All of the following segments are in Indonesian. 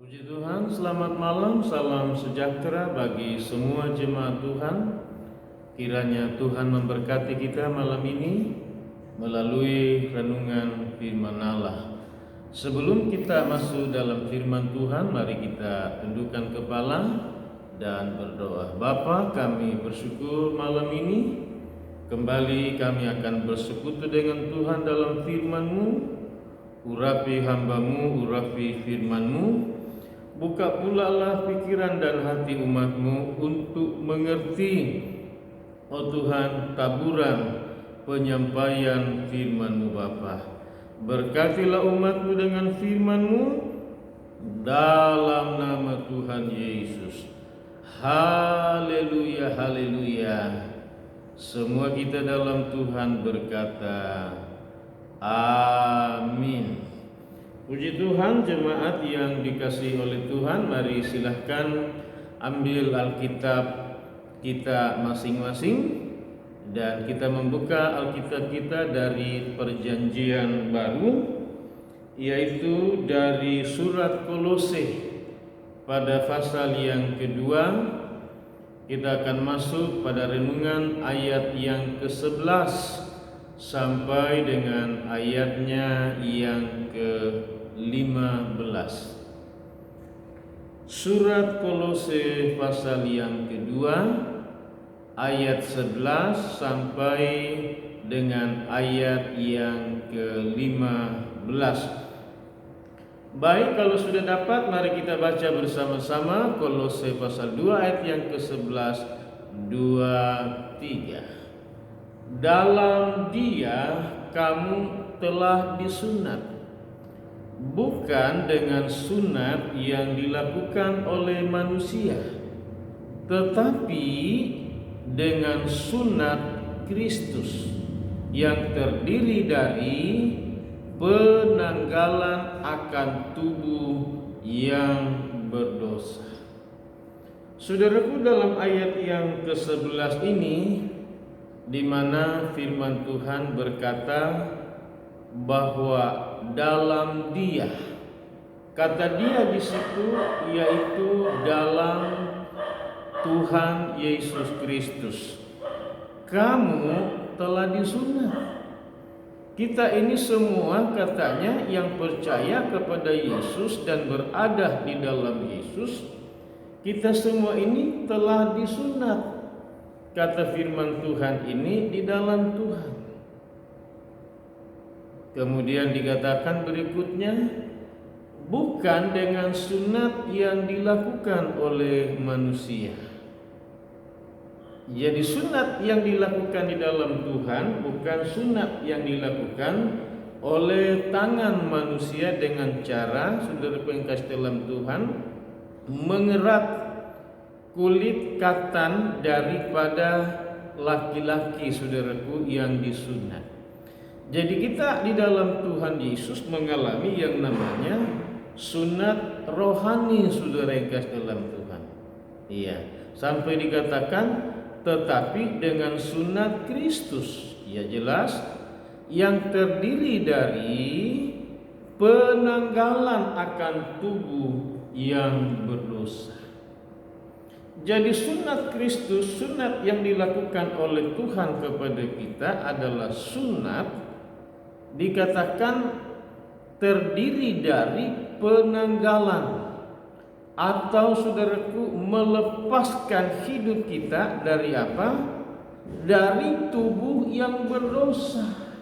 Puji Tuhan, selamat malam, salam sejahtera bagi semua jemaat Tuhan. Kiranya Tuhan memberkati kita malam ini melalui renungan firman Allah. Sebelum kita masuk dalam firman Tuhan, mari kita tundukkan kepala dan berdoa. Bapa, kami bersyukur malam ini kembali kami akan bersekutu dengan Tuhan dalam firman-Mu. Urapi hamba-Mu, urapi firman-Mu. Buka pula lah pikiran dan hati umat-Mu untuk mengerti, oh Tuhan, taburan penyampaian firman-Mu Bapa. Berkatilah umat-Mu dengan firman-Mu dalam nama Tuhan Yesus. Haleluya, haleluya. Semua kita dalam Tuhan berkata, amin. Puji Tuhan, jemaat yang dikasihi oleh Tuhan, mari silahkan ambil Alkitab kita masing-masing dan kita membuka Alkitab kita dari Perjanjian Baru, yaitu dari surat Kolose pada pasal yang kedua. Kita akan masuk pada renungan ayat yang ke-11 sampai dengan ayatnya yang ke-15. Surat Kolose pasal yang kedua ayat 11 sampai dengan ayat yang ke-15. Baik, kalau sudah dapat, mari kita baca bersama-sama Kolose pasal 2 ayat yang ke-11, 2, 3. Dalam Dia kamu telah disunat, bukan dengan sunat yang dilakukan oleh manusia, tetapi dengan sunat Kristus yang terdiri dari penanggalan akan tubuh yang berdosa. Saudaraku, dalam ayat yang ke-11 ini, di mana firman Tuhan berkata bahwa dalam Dia, kata Dia di situ yaitu dalam Tuhan Yesus Kristus, kamu telah disunat. Kita ini semua katanya yang percaya kepada Yesus dan berada di dalam Yesus, kita semua ini telah disunat. Kata firman Tuhan ini di dalam Tuhan. Kemudian dikatakan berikutnya, bukan dengan sunat yang dilakukan oleh manusia. Jadi sunat yang dilakukan di dalam Tuhan bukan sunat yang dilakukan oleh tangan manusia dengan cara, saudara yang kasih dalam Tuhan, mengerat kulit katan daripada laki-laki, saudaraku, yang disunat. Jadi kita di dalam Tuhan Yesus mengalami yang namanya sunat rohani, saudara yang kasih dalam Tuhan. Iya, sampai dikatakan tetapi dengan sunat Kristus, ya jelas, yang terdiri dari penanggalan akan tubuh yang berdosa. Jadi sunat Kristus, sunat yang dilakukan oleh Tuhan kepada kita adalah sunat dikatakan terdiri dari penanggalan, atau saudaraku melepaskan hidup kita dari apa? Dari tubuh yang berdosa.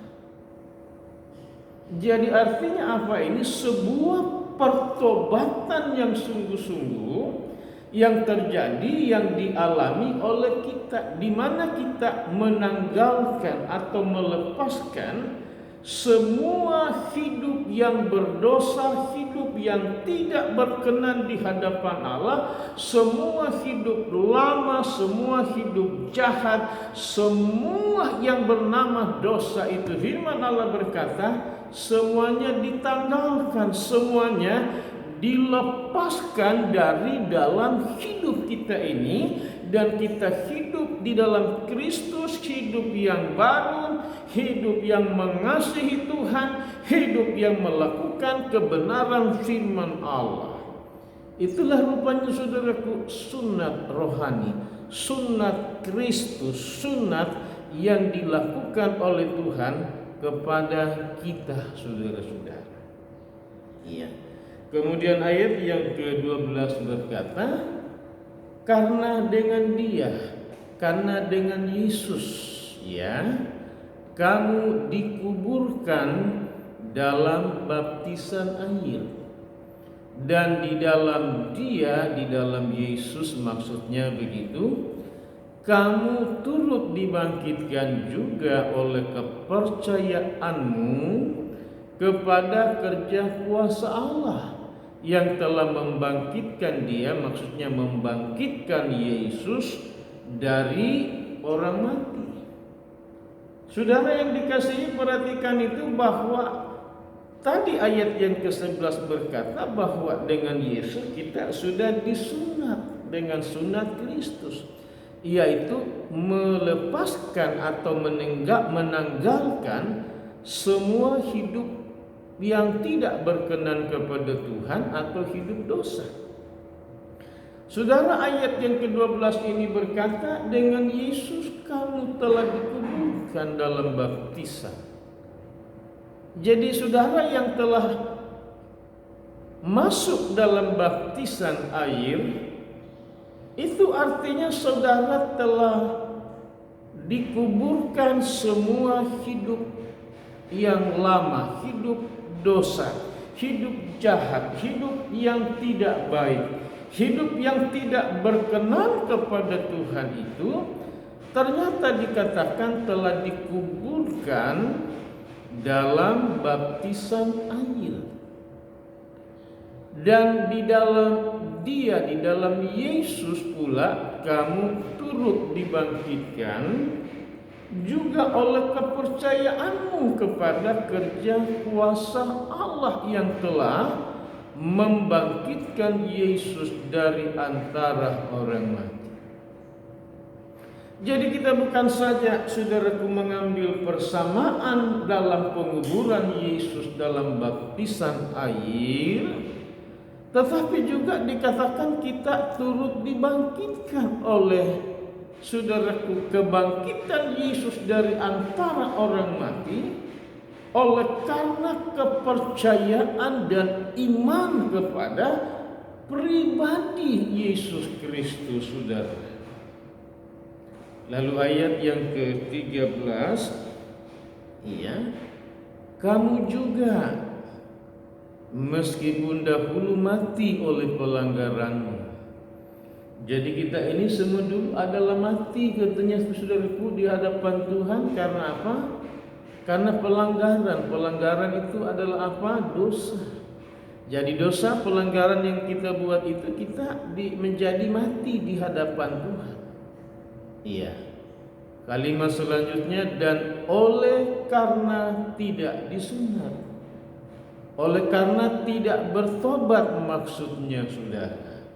Jadi artinya apa ini? Sebuah pertobatan yang sungguh-sungguh yang terjadi, yang dialami oleh kita, di mana kita menanggalkan atau melepaskan semua hidup yang berdosa, hidup yang tidak berkenan di hadapan Allah, semua hidup lama, semua hidup jahat, semua yang bernama dosa itu. Firman Allah berkata, semuanya ditanggalkan, semuanya dilepaskan dari dalam hidup kita ini, dan kita hidup di dalam Kristus, hidup yang baru, hidup yang mengasihi Tuhan, hidup yang melakukan kebenaran firman Allah. Itulah rupanya saudaraku sunat rohani, sunat Kristus, sunat yang dilakukan oleh Tuhan kepada kita saudara-saudara. Iya. Kemudian ayat yang ke-12 berkata, karena dengan Dia, karena dengan Yesus, ya, kamu dikuburkan dalam baptisan air. Dan di dalam Dia, di dalam Yesus maksudnya begitu, kamu turut dibangkitkan juga oleh kepercayaanmu kepada kerja kuasa Allah yang telah membangkitkan Dia, maksudnya membangkitkan Yesus dari orang mati. Saudara yang dikasihi, perhatikan itu bahwa tadi ayat yang ke-11 berkata bahwa dengan Yesus kita sudah disunat dengan sunat Kristus, yaitu melepaskan atau menanggalkan semua hidup yang tidak berkenan kepada Tuhan atau hidup dosa. Saudara, ayat yang ke-12 ini berkata, dengan Yesus kamu telah dikuburkan dalam baptisan. Jadi saudara yang telah masuk dalam baptisan air, itu artinya saudara telah dikuburkan semua hidup yang lama, hidup dosa, hidup jahat, hidup yang tidak baik, hidup yang tidak berkenan kepada Tuhan itu ternyata dikatakan telah dikuburkan dalam baptisan air. Dan di dalam Dia, di dalam Yesus pula kamu turut dibangkitkan juga oleh kepercayaanmu kepada kerja kuasa Allah yang telah membangkitkan Yesus dari antara orang mati. Jadi kita bukan saja saudaraku mengambil persamaan dalam penguburan Yesus dalam baptisan air, tetapi juga dikatakan kita turut dibangkitkan oleh saudaraku, kebangkitan Yesus dari antara orang mati oleh karena kepercayaan dan iman kepada pribadi Yesus Kristus, saudara. Lalu ayat yang ke-13, iya, kamu juga meskipun dahulu mati oleh pelanggaranmu. Jadi kita ini semua dulu adalah mati, katanya saudaraku, di hadapan Tuhan. Karena apa? Karena pelanggaran. Pelanggaran itu adalah apa? Dosa. Jadi dosa, pelanggaran yang kita buat itu kita menjadi mati di hadapan Tuhan. Iya. Kalimat selanjutnya, dan oleh karena tidak disunat, oleh karena tidak bertobat, maksudnya saudara,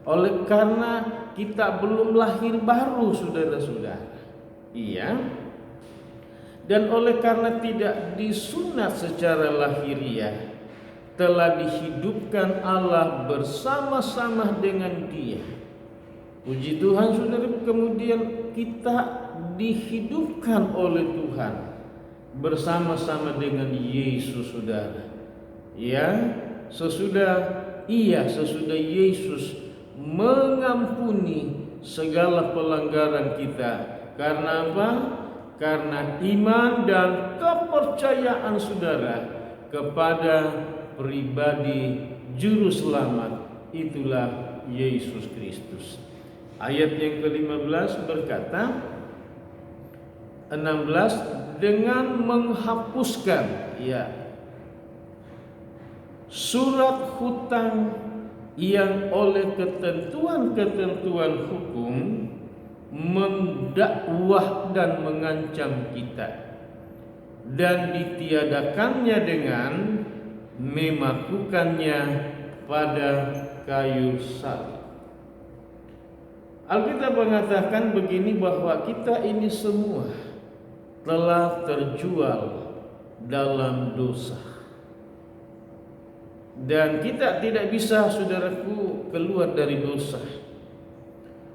oleh karena kita belum lahir baru, saudara-saudara. Iya. Dan oleh karena tidak disunat secara lahiriah, telah dihidupkan Allah bersama-sama dengan Dia. Puji Tuhan, saudara, kemudian kita dihidupkan oleh Tuhan bersama-sama dengan Yesus, saudara. Ya, sesudah Yesus mengampuni segala pelanggaran kita. Karena apa? Karena iman dan kepercayaan saudara kepada pribadi juru selamat, itulah Yesus Kristus. Ayat yang ke-15 berkata, 16, dengan menghapuskan, ya, surat hutang yang oleh ketentuan-ketentuan hukum mendakwah dan mengancam kita, dan ditiadakannya dengan memakukannya pada kayu salib. Alkitab mengatakan begini, bahwa kita ini semua telah terjual dalam dosa. Dan kita tidak bisa, saudaraku, keluar dari dosa.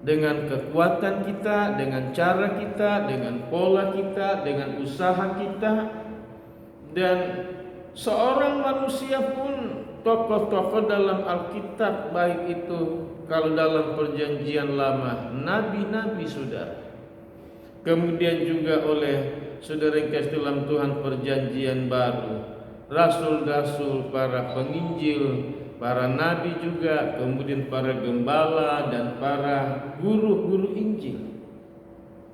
Dengan kekuatan kita, dengan cara kita, dengan pola kita, dengan usaha kita. Dan seorang manusia pun, tokoh-tokoh dalam Alkitab, baik itu kalau dalam perjanjian lama, nabi-nabi saudara, kemudian juga oleh saudara yang kasih dalam Tuhan perjanjian baru, rasul-rasul, para penginjil, para nabi juga, kemudian para gembala dan para guru-guru Injil.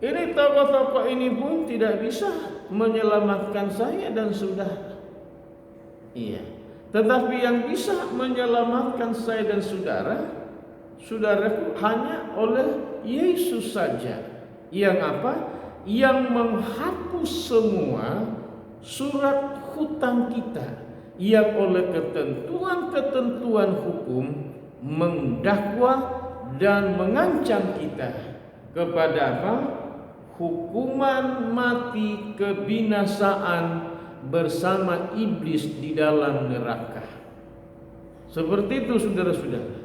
Ini tokoh-tokoh ini pun tidak bisa menyelamatkan saya dan saudara. Iya. Tetapi yang bisa menyelamatkan saya dan saudaraku hanya oleh Yesus saja. Yang apa? Yang menghapus semua surat hutang kita, yang oleh ketentuan-ketentuan hukum mendakwa dan mengancam kita kepada apa? Hukuman mati, kebinasaan bersama iblis di dalam neraka. Seperti itu saudara-saudara.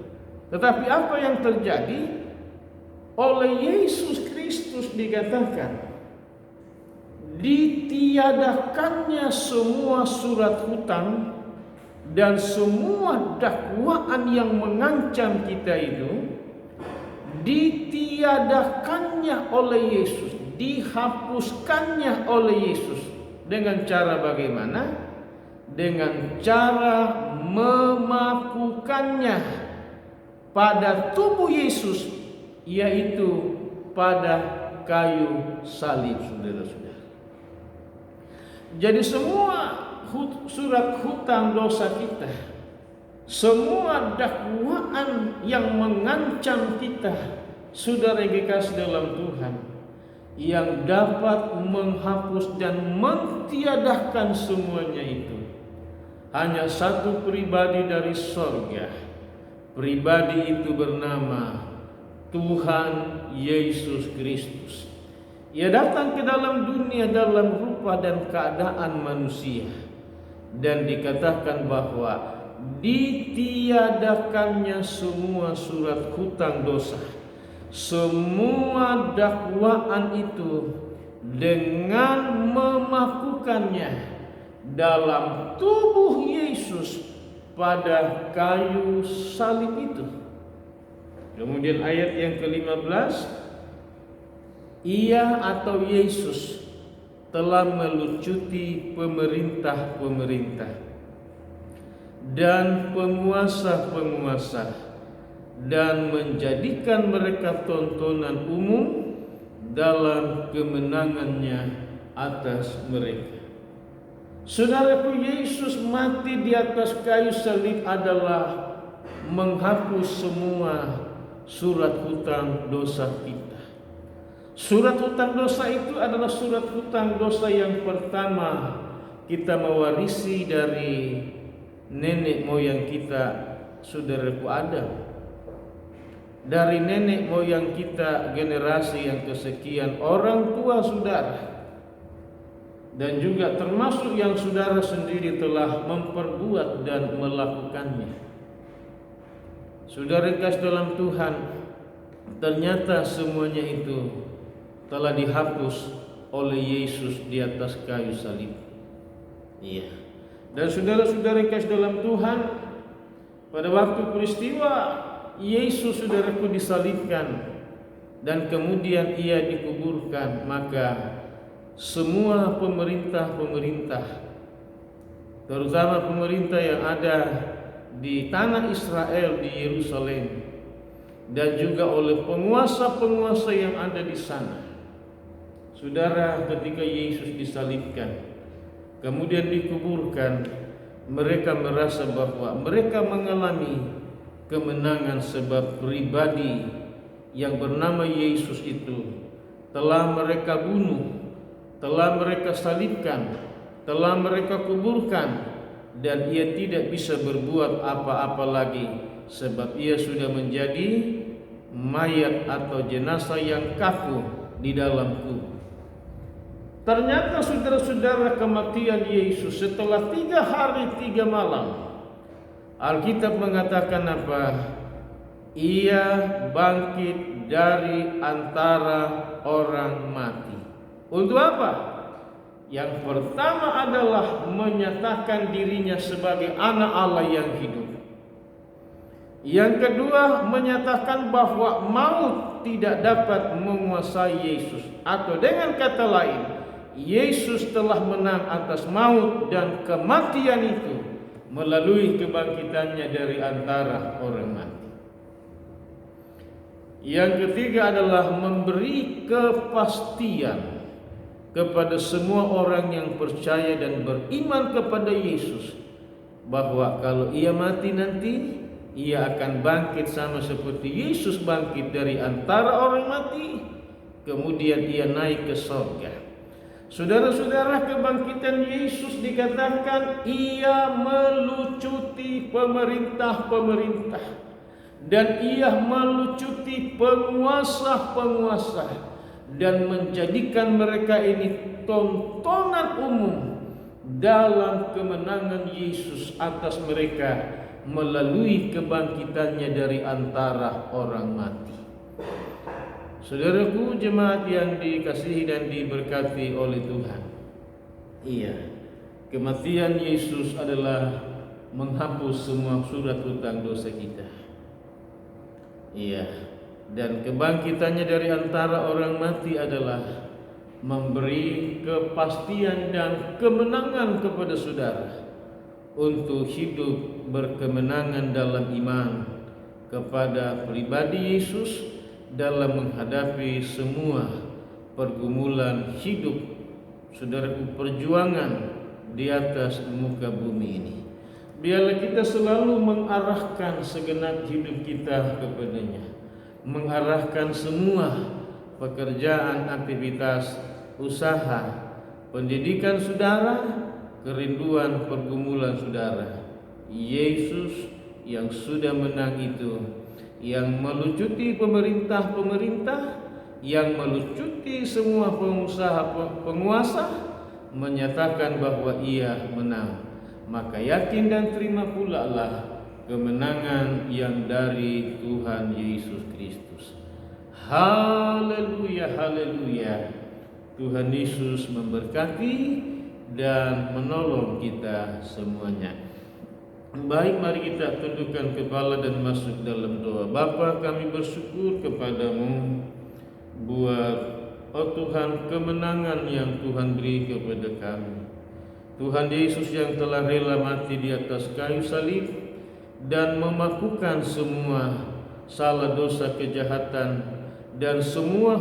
Tetapi apa yang terjadi? Oleh Yesus Kristus dikatakan, ditiadakannya semua surat hutang dan semua dakwaan yang mengancam kita itu, ditiadakannya oleh Yesus, dihapuskannya oleh Yesus. Dengan cara bagaimana? Dengan cara memakukannya pada tubuh Yesus, yaitu pada kayu salib, saudara-saudara. Jadi semua surat hutang dosa kita, semua dakwaan yang mengancam kita, saudara yang dikasih dalam Tuhan, yang dapat menghapus dan mentiadakan semuanya itu hanya satu pribadi dari sorga. Pribadi itu bernama Tuhan Yesus Kristus. Ia datang ke dalam dunia dalam rupa dan keadaan manusia, dan dikatakan bahwa ditiadakannya semua surat hutang dosa, semua dakwaan itu dengan memakukannya dalam tubuh Yesus pada kayu salib itu. Kemudian ayat yang ke-15, ia atau Yesus telah melucuti pemerintah-pemerintah dan penguasa-penguasa dan menjadikan mereka tontonan umum dalam kemenangannya atas mereka. Saudaraku, Yesus mati di atas kayu salib adalah menghapus semua surat hutang dosa kita. Surat hutang dosa itu adalah surat hutang dosa yang pertama kita mewarisi dari nenek moyang kita, saudaraku Adam. Dari nenek moyang kita generasi yang kesekian, orang tua saudara, dan juga termasuk yang saudara sendiri telah memperbuat dan melakukannya. Saudara kasih dalam Tuhan, ternyata semuanya itu telah dihapus oleh Yesus di atas kayu salib. Iya. Dan saudara-saudara kasih dalam Tuhan, pada waktu peristiwa Yesus saudaraku disalibkan dan kemudian ia dikuburkan, maka semua pemerintah-pemerintah, terutama pemerintah yang ada di tanah Israel di Yerusalem, dan juga oleh penguasa-penguasa yang ada di sana, saudara, ketika Yesus disalibkan kemudian dikuburkan, mereka merasa bahwa mereka mengalami kemenangan sebab pribadi yang bernama Yesus itu telah mereka bunuh, telah mereka salibkan, telah mereka kuburkan, dan ia tidak bisa berbuat apa-apa lagi sebab ia sudah menjadi mayat atau jenazah yang kaku di dalam kubur. Ternyata saudara-saudara, kematian Yesus setelah 3 hari 3 malam, Alkitab mengatakan apa? Ia bangkit dari antara orang mati. Untuk apa? Yang pertama adalah menyatakan dirinya sebagai anak Allah yang hidup. Yang kedua, menyatakan bahwa maut tidak dapat menguasai Yesus. Atau dengan kata lain, Yesus telah menang atas maut dan kematian itu melalui kebangkitannya dari antara orang mati. Yang ketiga adalah memberi kepastian kepada semua orang yang percaya dan beriman kepada Yesus, bahwa kalau ia mati nanti, ia akan bangkit sama seperti Yesus bangkit dari antara orang mati, kemudian ia naik ke surga. Saudara-saudara, kebangkitan Yesus dikatakan ia melucuti pemerintah-pemerintah dan ia melucuti penguasa-penguasa dan menjadikan mereka ini tontonan umum dalam kemenangan Yesus atas mereka melalui kebangkitannya dari antara orang mati. Saudaraku, jemaat yang dikasihi dan diberkati oleh Tuhan, iya, kematian Yesus adalah menghapus semua surat hutang dosa kita. Iya, dan kebangkitannya dari antara orang mati adalah memberi kepastian dan kemenangan kepada saudara untuk hidup berkemenangan dalam iman kepada pribadi Yesus dalam menghadapi semua pergumulan hidup saudaraku, perjuangan di atas muka bumi ini. Biarlah kita selalu mengarahkan segenap hidup kita kepadanya, mengarahkan semua pekerjaan, aktivitas, usaha, pendidikan saudara, kerinduan, pergumulan saudara. Yesus yang sudah menang itu, yang melucuti pemerintah-pemerintah, yang melucuti semua penguasa, menyatakan bahwa ia menang. Maka yakin dan terima pula lah kemenangan yang dari Tuhan Yesus Kristus. Haleluya, haleluya. Tuhan Yesus memberkati dan menolong kita semuanya. Baik, mari kita tundukkan kepala dan masuk dalam doa. Bapa, kami bersyukur kepadamu buat Tuhan kemenangan yang Tuhan beri kepada kami. Tuhan Yesus yang telah rela mati di atas kayu salib dan memakukan semua salah dosa kejahatan dan semua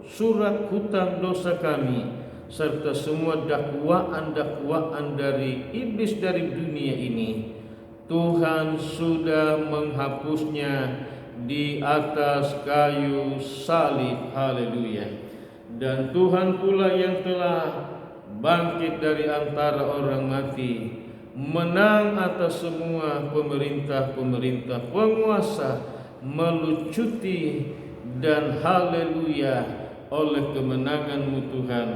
surat hutang dosa kami, serta semua dakwaan-dakwaan dari iblis dari dunia ini. Tuhan sudah menghapusnya di atas kayu salib. Haleluya. Dan Tuhan pula yang telah bangkit dari antara orang mati, menang atas semua pemerintah-pemerintah, penguasa, melucuti dan haleluya oleh kemenangan-Mu Tuhan,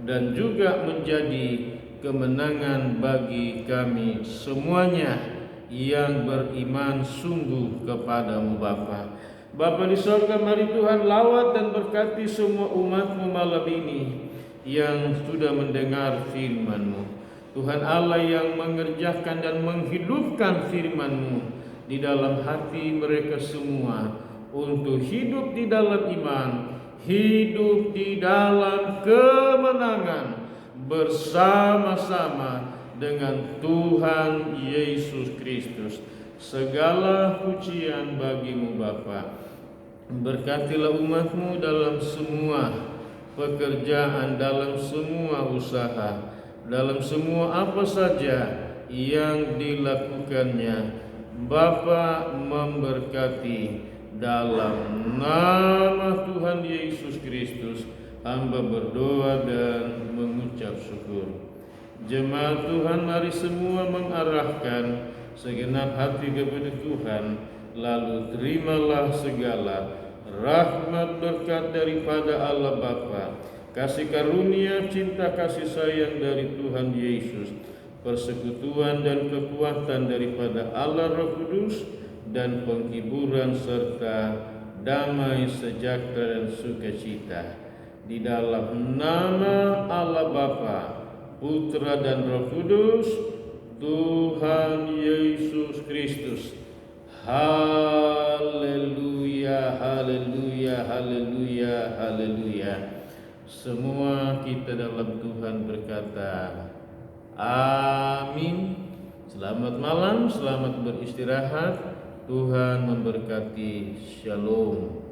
dan juga menjadi kemenangan bagi kami semuanya yang beriman sungguh kepadamu Bapa. Bapa di sorga, mari Tuhan lawat dan berkati semua umat-Mu malam ini yang sudah mendengar firman-Mu. Tuhan Allah yang mengerjakan dan menghidupkan firman-Mu di dalam hati mereka semua untuk hidup di dalam iman, hidup di dalam kemenangan bersama-sama dengan Tuhan Yesus Kristus. Segala pujian bagi-Mu Bapa. Berkatilah umat-Mu dalam semua pekerjaan, dalam semua usaha, dalam semua apa saja yang dilakukannya. Bapa memberkati. Dalam nama Tuhan Yesus Kristus hamba berdoa dan mengucap syukur. Jemaat Tuhan, mari semua mengarahkan segenap hati kepada Tuhan, lalu terimalah segala rahmat berkat daripada Allah Bapa, kasih karunia, cinta kasih sayang dari Tuhan Yesus, persekutuan dan kekuatan daripada Allah Roh Kudus dan penghiburan serta damai sejahtera dan sukacita. Di dalam nama Allah Bapa, Putra dan Roh Kudus, Tuhan Yesus Kristus. Haleluya, haleluya, haleluya, haleluya. Semua kita dalam Tuhan berkata, amin. Selamat malam, selamat beristirahat. Tuhan memberkati. Shalom.